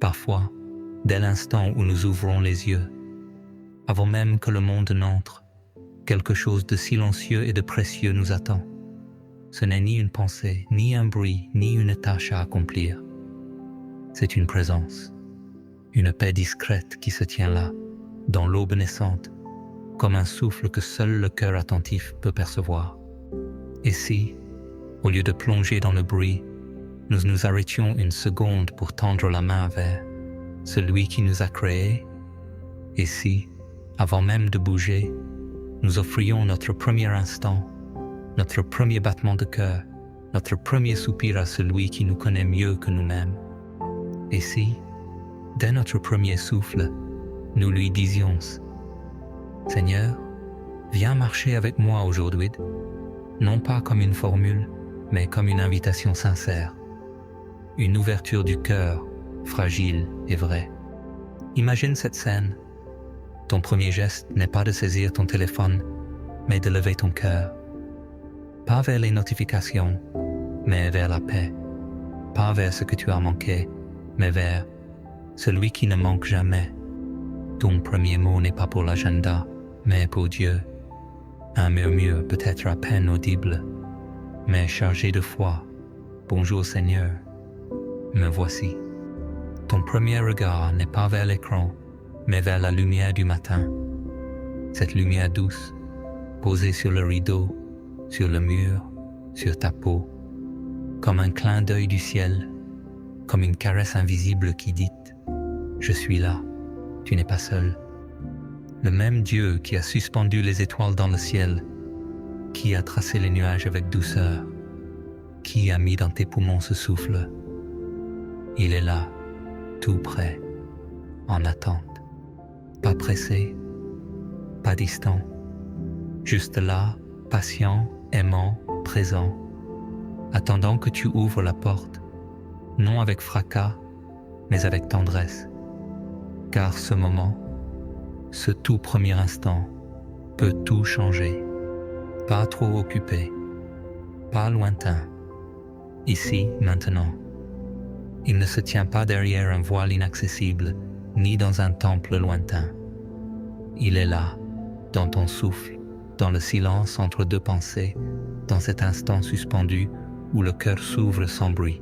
Parfois, dès l'instant où nous ouvrons les yeux, avant même que le monde n'entre, quelque chose de silencieux et de précieux nous attend. Ce n'est ni une pensée, ni un bruit, ni une tâche à accomplir. C'est une présence, une paix discrète qui se tient là, dans l'aube naissante, comme un souffle que seul le cœur attentif peut percevoir. Et si, au lieu de plonger dans le bruit, nous nous arrêtions une seconde pour tendre la main vers celui qui nous a créés, et si, avant même de bouger, nous offrions notre premier instant, notre premier battement de cœur, notre premier soupir à celui qui nous connaît mieux que nous-mêmes. Et si, dès notre premier souffle, nous lui disions « Seigneur, viens marcher avec moi aujourd'hui », non pas comme une formule, mais comme une invitation sincère, une ouverture du cœur, fragile et vraie. Imagine cette scène. Ton premier geste n'est pas de saisir ton téléphone, mais de lever ton cœur. Pas vers les notifications, mais vers la paix. Pas vers ce que tu as manqué, mais vers celui qui ne manque jamais. Ton premier mot n'est pas pour l'agenda, mais pour Dieu. Un murmure peut-être à peine audible, mais chargé de foi. Bonjour Seigneur, me voici. Ton premier regard n'est pas vers l'écran, mais vers la lumière du matin. Cette lumière douce, posée sur le rideau, sur le mur, sur ta peau, comme un clin d'œil du ciel, comme une caresse invisible qui dit « Je suis là, tu n'es pas seul ». Le même Dieu qui a suspendu les étoiles dans le ciel, qui a tracé les nuages avec douceur, qui a mis dans tes poumons ce souffle, il est là, tout près, en attente, pas pressé, pas distant, juste là, patient, aimant, présent, attendant que tu ouvres la porte, non avec fracas, mais avec tendresse, car ce moment, ce tout premier instant, peut tout changer, pas trop occupé, pas lointain, ici, maintenant. Il ne se tient pas derrière un voile inaccessible, ni dans un temple lointain. Il est là, dans ton souffle, dans le silence entre deux pensées, dans cet instant suspendu où le cœur s'ouvre sans bruit.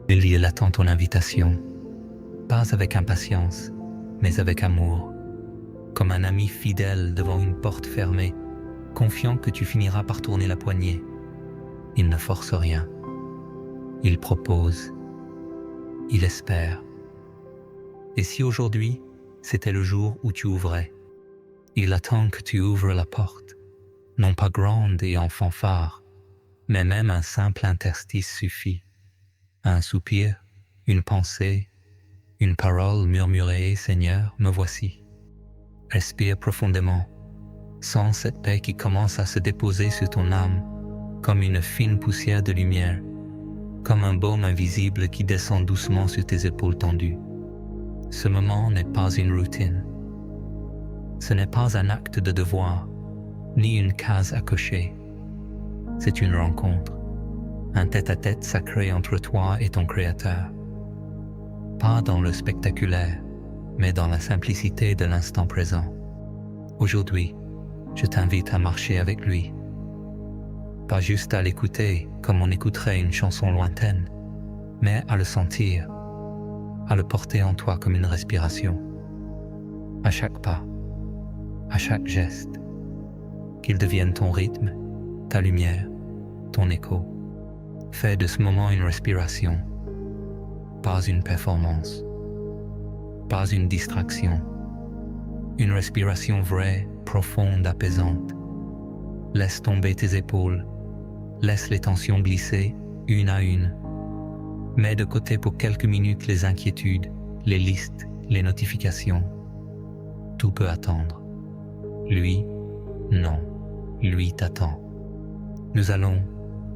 Il attend ton invitation, pas avec impatience, mais avec amour, comme un ami fidèle devant une porte fermée, confiant que tu finiras par tourner la poignée. Il ne force rien. Il propose. Il espère. Et si aujourd'hui, c'était le jour où tu ouvrais, il attend que tu ouvres la porte, non pas grande et en fanfare, mais même un simple interstice suffit. Un soupir, une pensée, une parole murmurée, Seigneur, me voici. Respire profondément, sens cette paix qui commence à se déposer sur ton âme, comme une fine poussière de lumière, comme un baume invisible qui descend doucement sur tes épaules tendues. Ce moment n'est pas une routine. Ce n'est pas un acte de devoir, ni une case à cocher. C'est une rencontre, un tête-à-tête sacré entre toi et ton Créateur. Pas dans le spectaculaire, mais dans la simplicité de l'instant présent. Aujourd'hui, je t'invite à marcher avec lui. Pas juste à l'écouter comme on écouterait une chanson lointaine, mais à le sentir, à le porter en toi comme une respiration. À chaque pas, à chaque geste, qu'il devienne ton rythme, ta lumière, ton écho. Fais de ce moment une respiration, pas une performance, pas une distraction. Une respiration vraie, profonde, apaisante. Laisse tomber tes épaules, laisse les tensions glisser, une à une. Mets de côté pour quelques minutes les inquiétudes, les listes, les notifications. Tout peut attendre. Lui, non, lui t'attend. Nous allons,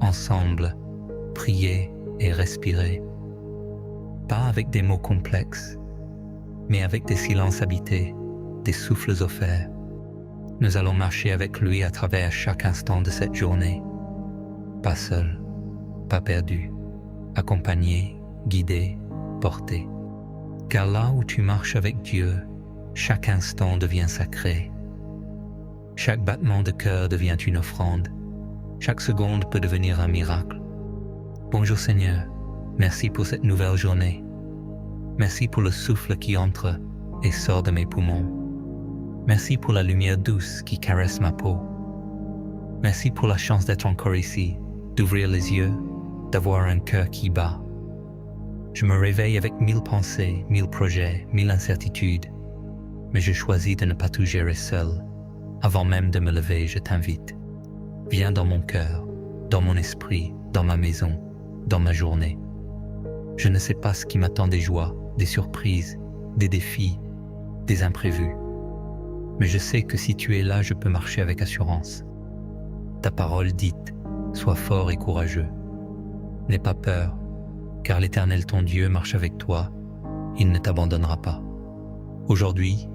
ensemble, prier et respirer. Pas avec des mots complexes, mais avec des silences habités, des souffles offerts. Nous allons marcher avec lui à travers chaque instant de cette journée. Pas seul, pas perdu, accompagné, guidé, porté. Car là où tu marches avec Dieu, chaque instant devient sacré. Chaque battement de cœur devient une offrande. Chaque seconde peut devenir un miracle. Bonjour Seigneur, merci pour cette nouvelle journée. Merci pour le souffle qui entre et sort de mes poumons. Merci pour la lumière douce qui caresse ma peau. Merci pour la chance d'être encore ici, d'ouvrir les yeux, d'avoir un cœur qui bat. Je me réveille avec 1000 pensées, 1000 projets, 1000 incertitudes, mais je choisis de ne pas tout gérer seul. Avant même de me lever, je t'invite. Viens dans mon cœur, dans mon esprit, dans ma maison, dans ma journée. Je ne sais pas ce qui m'attend, des joies, des surprises, des défis, des imprévus. Mais je sais que si tu es là, je peux marcher avec assurance. Ta parole dite, sois fort et courageux. N'aie pas peur, car l'Éternel ton Dieu marche avec toi, il ne t'abandonnera pas. Aujourd'hui,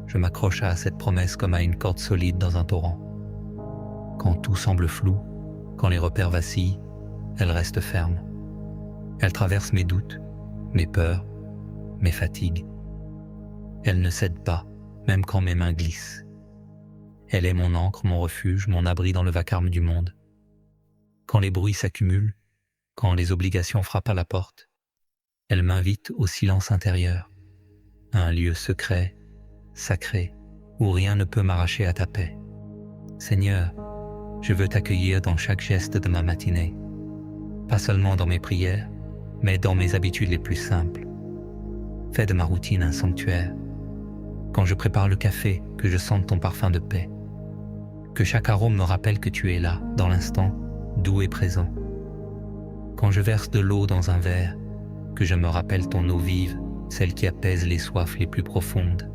je m'accroche à cette promesse comme à une corde solide dans un torrent. Quand tout semble flou, quand les repères vacillent, elle reste ferme. Elle traverse mes doutes, mes peurs, mes fatigues. Elle ne cède pas, même quand mes mains glissent. Elle est mon ancre, mon refuge, mon abri dans le vacarme du monde. Quand les bruits s'accumulent, quand les obligations frappent à la porte, elle m'invite au silence intérieur, à un lieu secret, sacré, où rien ne peut m'arracher à ta paix. Seigneur, je veux t'accueillir dans chaque geste de ma matinée, pas seulement dans mes prières, mais dans mes habitudes les plus simples. Fais de ma routine un sanctuaire. Quand je prépare le café, que je sente ton parfum de paix. Que chaque arôme me rappelle que tu es là, dans l'instant, doux et présent. Quand je verse de l'eau dans un verre, que je me rappelle ton eau vive, celle qui apaise les soifs les plus profondes,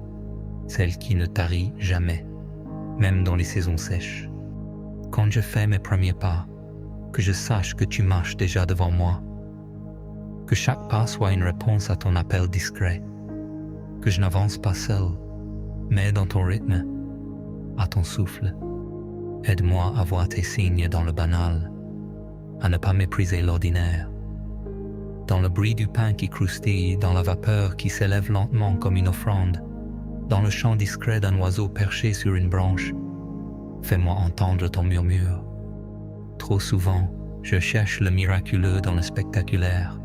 celle qui ne tarit jamais, même dans les saisons sèches. Quand je fais mes premiers pas, que je sache que tu marches déjà devant moi, que chaque pas soit une réponse à ton appel discret, que je n'avance pas seul, mais dans ton rythme, à ton souffle. Aide-moi à voir tes signes dans le banal, à ne pas mépriser l'ordinaire. Dans le bruit du pain qui croustille, dans la vapeur qui s'élève lentement comme une offrande, dans le chant discret d'un oiseau perché sur une branche, fais-moi entendre ton murmure. Trop souvent, je cherche le miraculeux dans le spectaculaire,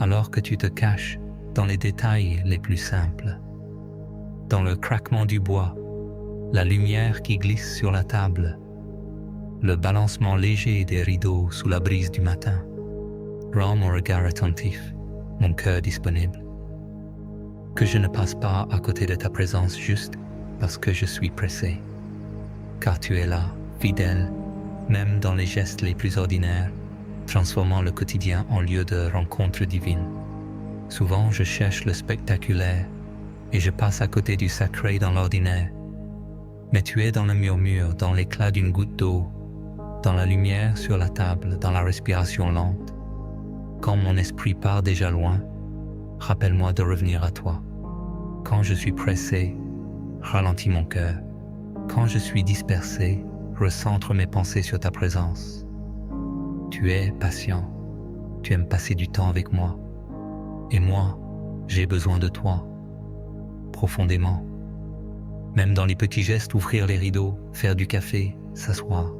alors que tu te caches dans les détails les plus simples. Dans le craquement du bois, la lumière qui glisse sur la table, le balancement léger des rideaux sous la brise du matin. Rends mon regard attentif, mon cœur disponible. Que je ne passe pas à côté de ta présence juste parce que je suis pressé. Car tu es là, fidèle, même dans les gestes les plus ordinaires, transformant le quotidien en lieu de rencontre divine. Souvent, je cherche le spectaculaire et je passe à côté du sacré dans l'ordinaire. Mais tu es dans le murmure, dans l'éclat d'une goutte d'eau, dans la lumière sur la table, dans la respiration lente. Quand mon esprit part déjà loin, rappelle-moi de revenir à toi. Quand je suis pressé, ralentis mon cœur. Quand je suis dispersé, recentre mes pensées sur ta présence. Tu es patient, tu aimes passer du temps avec moi. Et moi, j'ai besoin de toi, profondément. Même dans les petits gestes, ouvrir les rideaux, faire du café, s'asseoir.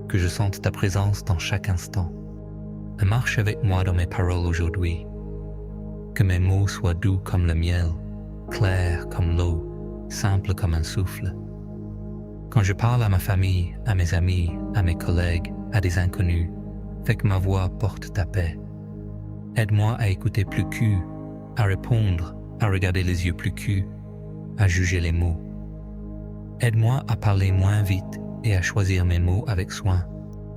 Que je sente ta présence dans chaque instant. Marche avec moi dans mes paroles aujourd'hui. Que mes mots soient doux comme le miel, clairs comme l'eau, simples comme un souffle. Quand je parle à ma famille, à mes amis, à mes collègues, à des inconnus, fais que ma voix porte ta paix. Aide-moi à écouter plus cul, à répondre, à regarder les yeux plus cul, à juger les mots. Aide-moi à parler moins vite et à choisir mes mots avec soin,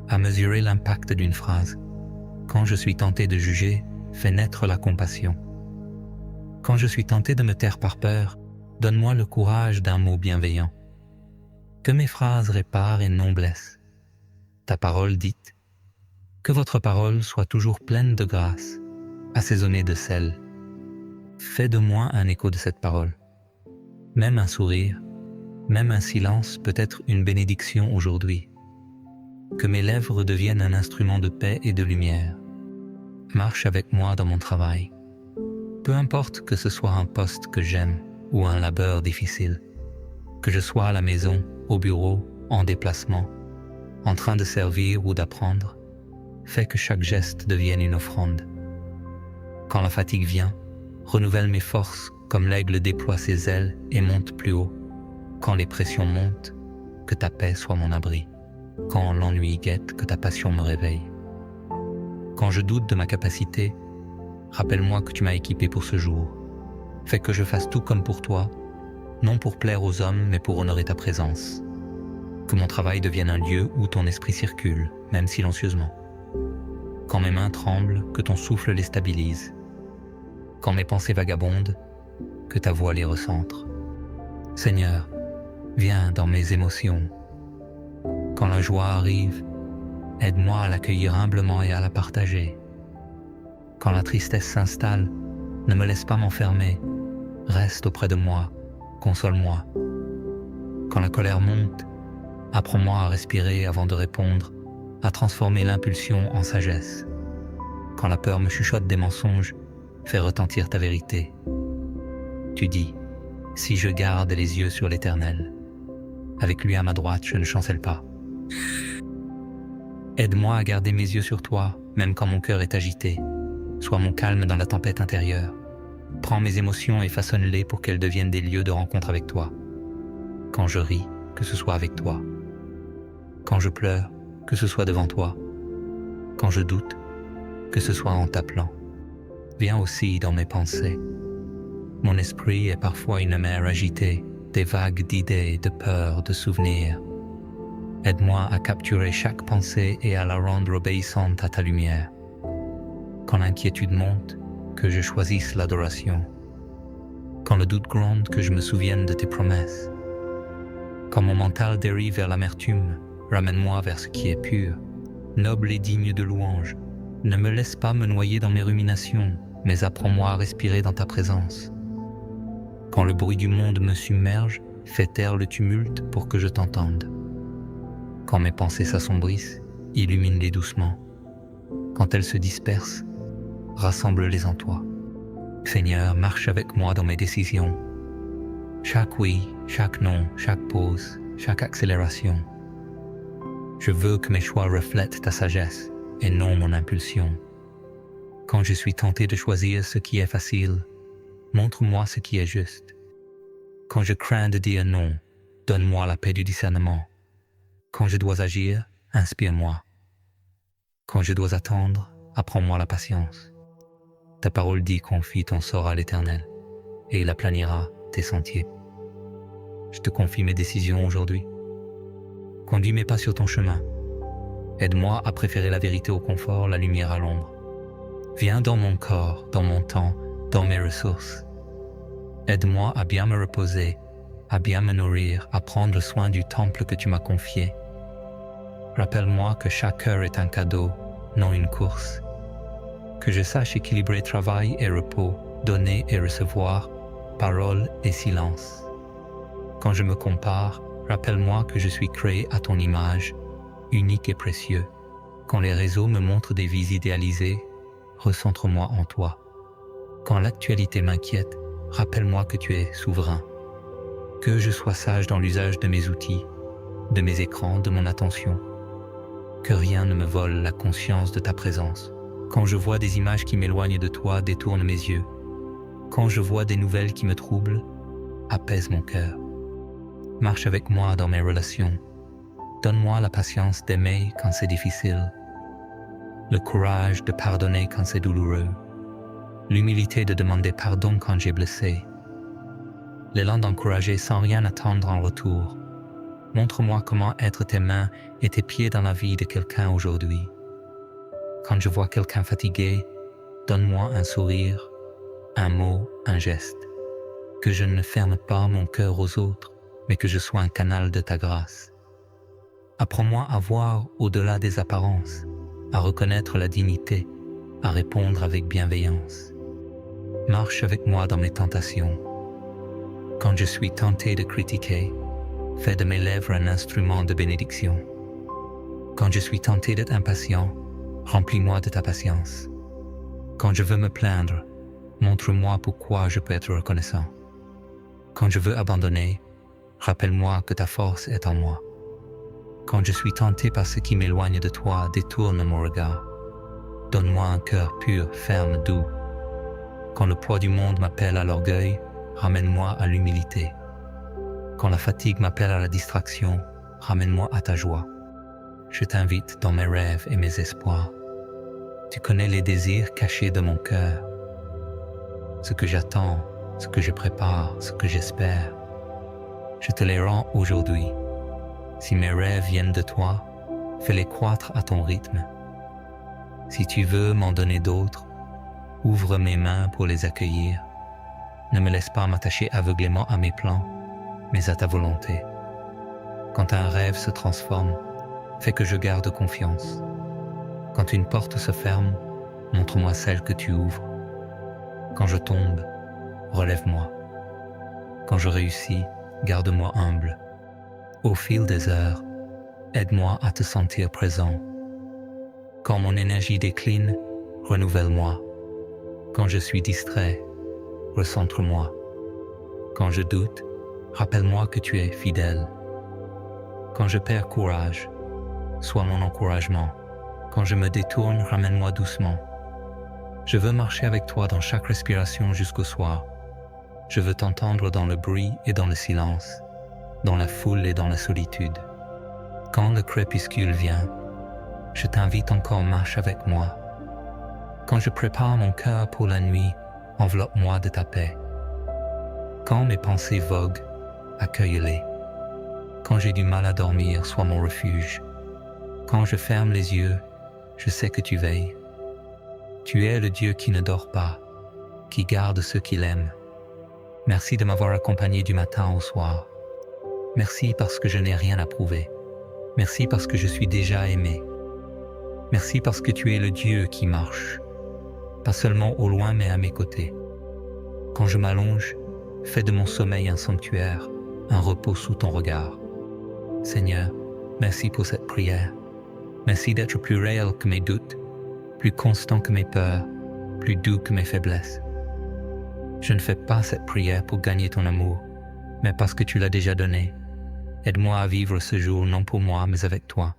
à mesurer l'impact d'une phrase. Quand je suis tenté de juger, fais naître la compassion. Quand je suis tenté de me taire par peur, donne-moi le courage d'un mot bienveillant. Que mes phrases réparent et non blessent. Ta parole dite, que votre parole soit toujours pleine de grâce, assaisonnée de sel. Fais de moi un écho de cette parole. Même un sourire, même un silence peut être une bénédiction aujourd'hui. Que mes lèvres deviennent un instrument de paix et de lumière. Marche avec moi dans mon travail. Peu importe que ce soit un poste que j'aime ou un labeur difficile, que je sois à la maison, au bureau, en déplacement, en train de servir ou d'apprendre, fais que chaque geste devienne une offrande. Quand la fatigue vient, renouvelle mes forces comme l'aigle déploie ses ailes et monte plus haut. Quand les pressions montent, que ta paix soit mon abri. Quand l'ennui guette, que ta passion me réveille. Quand je doute de ma capacité, rappelle-moi que tu m'as équipé pour ce jour. Fais que je fasse tout comme pour toi, non pour plaire aux hommes, mais pour honorer ta présence. Que mon travail devienne un lieu où ton esprit circule, même silencieusement. Quand mes mains tremblent, que ton souffle les stabilise. Quand mes pensées vagabondent, que ta voix les recentre. Seigneur, viens dans mes émotions. Quand la joie arrive, aide-moi à l'accueillir humblement et à la partager. Quand la tristesse s'installe, ne me laisse pas m'enfermer. Reste auprès de moi, console-moi. Quand la colère monte, apprends-moi à respirer avant de répondre, à transformer l'impulsion en sagesse. Quand la peur me chuchote des mensonges, fais retentir ta vérité. Tu dis, si je garde les yeux sur l'Éternel, avec lui à ma droite, je ne chancelle pas. Aide-moi à garder mes yeux sur toi, même quand mon cœur est agité. Sois mon calme dans la tempête intérieure. Prends mes émotions et façonne-les pour qu'elles deviennent des lieux de rencontre avec toi. Quand je ris, que ce soit avec toi. Quand je pleure, que ce soit devant toi. Quand je doute, que ce soit en t'appelant. Viens aussi dans mes pensées. Mon esprit est parfois une mer agitée, des vagues d'idées, de peurs, de souvenirs. Aide-moi à capturer chaque pensée et à la rendre obéissante à ta lumière. Quand l'inquiétude monte, que je choisisse l'adoration. Quand le doute gronde, que je me souvienne de tes promesses. Quand mon mental dérive vers l'amertume, ramène-moi vers ce qui est pur, noble et digne de louange. Ne me laisse pas me noyer dans mes ruminations, mais apprends-moi à respirer dans ta présence. Quand le bruit du monde me submerge, fais taire le tumulte pour que je t'entende. Quand mes pensées s'assombrissent, illumine-les doucement. Quand elles se dispersent, rassemble-les en toi. Seigneur, marche avec moi dans mes décisions. Chaque oui, chaque non, chaque pause, chaque accélération. Je veux que mes choix reflètent ta sagesse et non mon impulsion. Quand je suis tenté de choisir ce qui est facile, montre-moi ce qui est juste. Quand je crains de dire non, donne-moi la paix du discernement. Quand je dois agir, inspire-moi. Quand je dois attendre, apprends-moi la patience. Ta parole dit confie ton sort à l'Éternel, et il aplanira tes sentiers. Je te confie mes décisions aujourd'hui. Conduis mes pas sur ton chemin. Aide-moi à préférer la vérité au confort, la lumière à l'ombre. Viens dans mon corps, dans mon temps, dans mes ressources. Aide-moi à bien me reposer, à bien me nourrir, à prendre soin du temple que tu m'as confié. Rappelle-moi que chaque heure est un cadeau, non une course. Que je sache équilibrer travail et repos, donner et recevoir, parole et silence. Quand je me compare, rappelle-moi que je suis créé à ton image, unique et précieux. Quand les réseaux me montrent des vies idéalisées, recentre-moi en toi. Quand l'actualité m'inquiète, rappelle-moi que tu es souverain. Que je sois sage dans l'usage de mes outils, de mes écrans, de mon attention. Que rien ne me vole la conscience de ta présence. Quand je vois des images qui m'éloignent de toi, détourne mes yeux. Quand je vois des nouvelles qui me troublent, apaise mon cœur. Marche avec moi dans mes relations. Donne-moi la patience d'aimer quand c'est difficile, le courage de pardonner quand c'est douloureux, l'humilité de demander pardon quand j'ai blessé, l'élan d'encourager sans rien attendre en retour. Montre-moi comment être tes mains et tes pieds dans la vie de quelqu'un aujourd'hui. Quand je vois quelqu'un fatigué, donne-moi un sourire, un mot, un geste. Que je ne ferme pas mon cœur aux autres, mais que je sois un canal de ta grâce. Apprends-moi à voir au-delà des apparences, à reconnaître la dignité, à répondre avec bienveillance. Marche avec moi dans mes tentations. Quand je suis tenté de critiquer, fais de mes lèvres un instrument de bénédiction. Quand je suis tenté d'être impatient, remplis-moi de ta patience. Quand je veux me plaindre, Montre-moi pourquoi je peux être reconnaissant. Quand je veux abandonner, rappelle-moi que ta force est en moi. Quand je suis tenté par ce qui m'éloigne de toi, détourne mon regard. Donne-moi un cœur pur, ferme, doux. Quand le poids du monde m'appelle à l'orgueil, ramène-moi à l'humilité. Quand la fatigue m'appelle à la distraction, ramène-moi à ta joie. Je t'invite dans mes rêves et mes espoirs. Tu connais les désirs cachés de mon cœur. Ce que j'attends, ce que je prépare, ce que j'espère. Je te les rends aujourd'hui. Si mes rêves viennent de toi, fais-les croître à ton rythme. Si tu veux m'en donner d'autres, ouvre mes mains pour les accueillir. Ne me laisse pas m'attacher aveuglément à mes plans, mais à ta volonté. Quand un rêve se transforme, fais que je garde confiance. Quand une porte se ferme, montre-moi celle que tu ouvres. Quand je tombe, relève-moi. Quand je réussis, garde-moi humble. Au fil des heures, aide-moi à te sentir présent. Quand mon énergie décline, renouvelle-moi. Quand je suis distrait, recentre-moi. Quand je doute, rappelle-moi que tu es fidèle. Quand je perds courage, sois mon encouragement. Quand je me détourne, ramène-moi doucement. Je veux marcher avec toi dans chaque respiration jusqu'au soir. Je veux t'entendre dans le bruit et dans le silence, dans la foule et dans la solitude. Quand le crépuscule vient, je t'invite encore marche avec moi. Quand je prépare mon cœur pour la nuit, enveloppe-moi de ta paix. Quand mes pensées voguent, accueille-les. Quand j'ai du mal à dormir, sois mon refuge. Quand je ferme les yeux, je sais que tu veilles. Tu es le Dieu qui ne dort pas, qui garde ceux qu'il aime. Merci de m'avoir accompagné du matin au soir. Merci parce que je n'ai rien à prouver. Merci parce que je suis déjà aimé. Merci parce que tu es le Dieu qui marche, pas seulement au loin mais à mes côtés. Quand je m'allonge, fais de mon sommeil un sanctuaire, un repos sous ton regard. Seigneur, merci pour cette prière. Merci d'être plus réel que mes doutes, plus constant que mes peurs, plus doux que mes faiblesses. Je ne fais pas cette prière pour gagner ton amour, mais parce que tu l'as déjà donné. Aide-moi à vivre ce jour non pour moi, mais avec toi.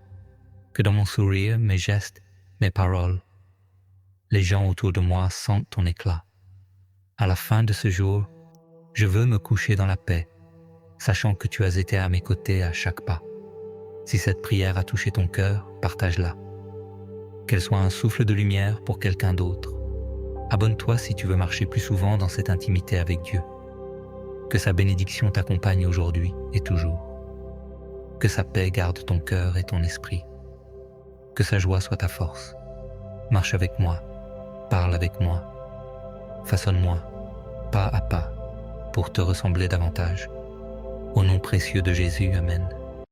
Que dans mon sourire, mes gestes, mes paroles, les gens autour de moi sentent ton éclat. À la fin de ce jour, je veux me coucher dans la paix, sachant que tu as été à mes côtés à chaque pas. Si cette prière a touché ton cœur, partage-la. Qu'elle soit un souffle de lumière pour quelqu'un d'autre. Abonne-toi si tu veux marcher plus souvent dans cette intimité avec Dieu. Que sa bénédiction t'accompagne aujourd'hui et toujours. Que sa paix garde ton cœur et ton esprit. Que sa joie soit ta force. Marche avec moi, parle avec moi, façonne-moi, pas à pas, pour te ressembler davantage. Au nom précieux de Jésus, Amen.